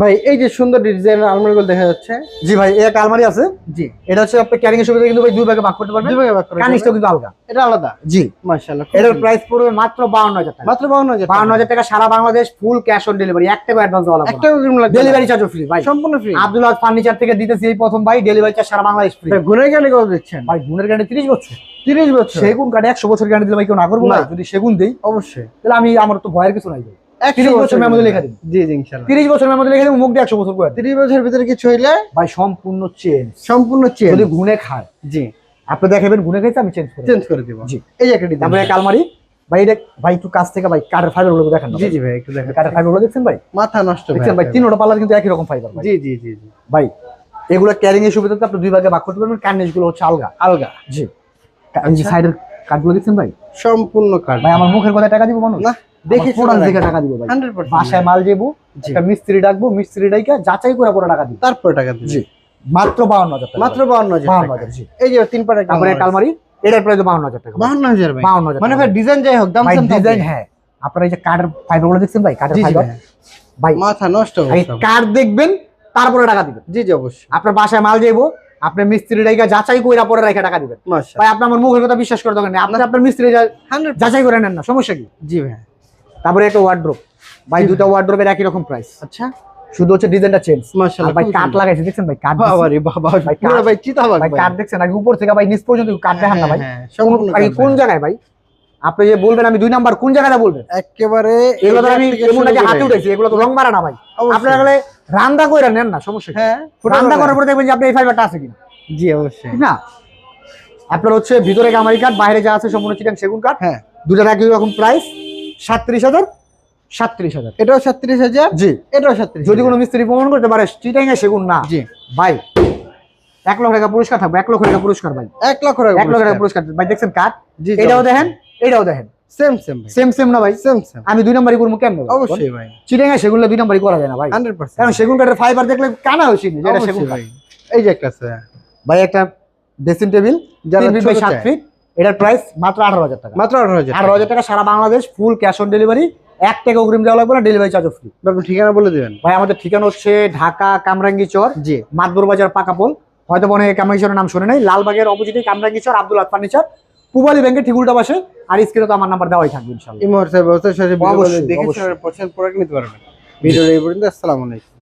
ভাই এই যে সুন্দর ডিজাইনের আলমারিগুলো দেখা যাচ্ছে। জি ভাই, এই একটা আলমারি আছে। জি, এটা হচ্ছে আপনি ক্যারিং এর সুবিধা, কিন্তু ভাই দুই ভাগে ভাগ করতে পারবেন। দুই ভাগে ভাগ করে কানিসটা কিন্তু আলগা। এটা আলাদা। জি, মাশাআল্লাহ। এটার প্রাইস পড়বে মাত্র 52000 টাকা। মাত্র 52000 টাকা। 52000 টাকা সারা Bangladesh, full cash on delivery, 1 টাকা অ্যাডভান্স দেওয়া লাগবে না। 1 টাকা কিরকম লাগবে? ডেলিভারি চার্জও ফ্রি ভাই, সম্পূর্ণ ফ্রি। আব্দুল আজ ফার্নিচার থেকে দিতেছি এই প্রথম ভাই, ডেলিভারি চার্জ সারা বাংলাদেশ ফ্রি। গুণের গ্যারান্টি কত দিচ্ছেন? ভাই গুণের গ্যারান্টি 30 বছর। 30 বছর। সেগুন কাঠ 100 বছর গ্যারান্টি দিলে ভাই কেউ না করবো না? না। যদি সেগুন দেই অবশ্যই। তাহলে আমি, আমার তো ভয়ের কিছু নাই ভাই। 100 30 বছর মেমোরি লেখা দিন। জি জি ইনশাআল্লাহ। 30 বছর মেমোরি লেখা দিন, মুখ দিয়ে 100 বছর করে। 30 বছরের ভিতরে কিছু হইলে ভাই সম্পূর্ণ চেঞ্জ। সম্পূর্ণ চেঞ্জ। যদি গুণে খায়, জি, আপনি দেখাবেন গুণে খাইছে, আমি চেঞ্জ করে চেঞ্জ করে দিব। জি। এই যে একটা ডিজাইন। তারপরে এক আলমারি ভাই, এটা ভাই একটু কাছ থেকে ভাই কাঠের ফাইবার গুলো দেখেন না জি জি ভাই একটু দেখেন। কাঠের ফাইবার গুলো দেখছেন ভাই? মাথা নষ্ট দেখছেন ভাই, তিনটা পাল্লা কিন্তু একই রকম ফাইবার ভাই। জি জি জি জি ভাই এগুলো ক্যারিং এর সুবিধাতে আপনি দুই ভাগে ভাগ করতে পারবেন। কার্নিশ গুলো হচ্ছে আলগা। আলগা। জি, এই যে সাইডের কাঠগুলো দেখছেন ভাই? সম্পূর্ণ কাঠ। ভাই আমার মুখের কথা টাকা দিব মানুষ না, দেখে প্রোডাক্ট দেখে টাকা দিব ভাই। 100% বাসায় মাল যাবো, জি। একটা মিস্ত্রি ডাকবো, মিস্ত্রি ডাইকা যাচাই করে পরে টাকা দিব। তারপর টাকা দিবেন। জি, মাত্র 52000 টাকা। মাত্র 52000 52000 জি। এই যে তিন পাটা তারপরে এক আলমারি, এটার প্রাইস 52000 টাকা। 52000 ভাই। 52000 মানে ভাই ডিজাইন যাই হোক দাম ভাই সাম ডিজাইন, হ্যাঁ আপনারা এই যে কাঠের ফাইবার গুলো দেখছেন ভাই, কাঠের জি জি ফাইবার ভাই। ভাই, মাথা নষ্ট এই অবস্থা। কাঠ দেখবেন তারপরে টাকা দিবেন। জি জি অবশ্যই। আপনার বাসায় মাল যাইবো, আপনি মিস্ত্রি ডাইকা যাচাই কইরা পরে রেখে টাকা দিবেন। মাশাআল্লাহ। ভাই আপনি আমার মুখের কথা বিশ্বাস করে দোকানে, আপনি আপনার মিস্ত্রি 100 যাচাই করে নেন না, সমস্যা কি? জি ভাই। তারপরে একটা ওয়ার্ড্রোব ভাই, জি দুটো ওয়ার্ড্রোবের একই রকম প্রাইস, আচ্ছা শুধু হচ্ছে ডিজাইনটা চেঞ্জ। মাশাআল্লাহ। ভাই কাঠ লাগাইছে দেখছেন ভাই, কাঠ বাবা রে বাবা, ভাই পুরো কাঠ- ভাই চিতাবাগ ভাই ভাই। কাঠ দেখছেন আগে উপর থেকে ভাই নিচ পর্যন্ত কাঠ দেখান না ভাই। হ্যাঁ, সম্পূর্ণ ভাই কাঠ কোন ভাই। জায়গায় ভাই আপনি যে বলবেন আমি 2 নাম্বার, কোন জায়গাটা বলবেন? একেবারে এগুলো তো এই আমি থেকে এমন শুরু নাকি করে। হাতে উঠেছি, এগুলো তো রং মারা না ভাই। অবশ্যই। আপনারা গেলে রান্দা কইরা নেন না, সমস্যা কি? হ্যাঁ, রান্দা করার পরে দেখবেন যে আপনি এই ফাইবারটা আছে কিনা, জি অবশ্যই। ঠিক না? আপনার হচ্ছে ভিতরে গামারি কাঠ, বাইরে যা আছে সম্পূর্ণ চিটাং সেগুন কাঠ। হ্যাঁ, দুটার একই রকম প্রাইস, 37000 37000। এটাও 37000, জি, এটাও 37000। যদি কোনো মিস্ত্রি প্রমাণ করতে পারে চিটাং এ সেগুন না, জি ভাই 1 লক্ষ টাকা পুরস্কার থাকবে। 1 লক্ষ টাকা পুরস্কার ভাই, 1 লক্ষ টাকা। 1 লক্ষ টাকা পুরস্কার ভাই। দেখছেন কাঠ, জি এটাও দেখেন, এটাও দেখেন, সেম সেম ভাই। সেম সেম না ভাই? সেম সেম আমি 2 নাম্বারই করবো কেন? অবশ্যই ভাই। চিটাং এ সেগুন 2 নাম্বারই করা যায় না ভাই, 100% কারণ সেগুন কাঠের ফাইবার দেখলে কানা হয়েছে যেটা সেগুন অবশ্যই কাঠ। ভাই। এই যে একটা আছে ভাই একটা ড্রেসিং টেবিল যারা 3 ফিট বাই ছোট 7 চায়। ফিট, এটার প্রাইস মাত্র 18000 টাকা। মাত্র 18000। 18000 টাকা সারা Bangladesh, full cash on delivery, 1 টাকা অগ্রিম দেওয়া লাগবে না, ডেলিভারি চার্জও ফ্রি। আপনি ঠিকানা বলে দিবেন। ভাই আমাদের ঠিকানা হচ্ছে ঢাকা কামরাঙ্গি চর, জি মাদবর বাজার পাকাপোল। হয়তো মনে হয় কামরাঙ্গি চরের নাম শুনে নাই। লালবাগের অপোজিটে কামরাঙ্গি চর, আব্দুল আদ ফার্নিচার, পূবালী ব্যাংকের ঠিক উল্টা পাশে। আর স্ক্রিনে তো আমার নাম্বার দেওয়াই থাকবে ইনশাআল্লাহ। ইমো হোয়াটসঅ্যাপ ব্যবস্থার সাথে ভিডিও অবশ্যই, দেখে অবশ্যই। পছন্দ প্রোডাক্ট নিতে পারবেন। ভিডিও এই পর্যন্ত। আসসালামু আলাইকুম।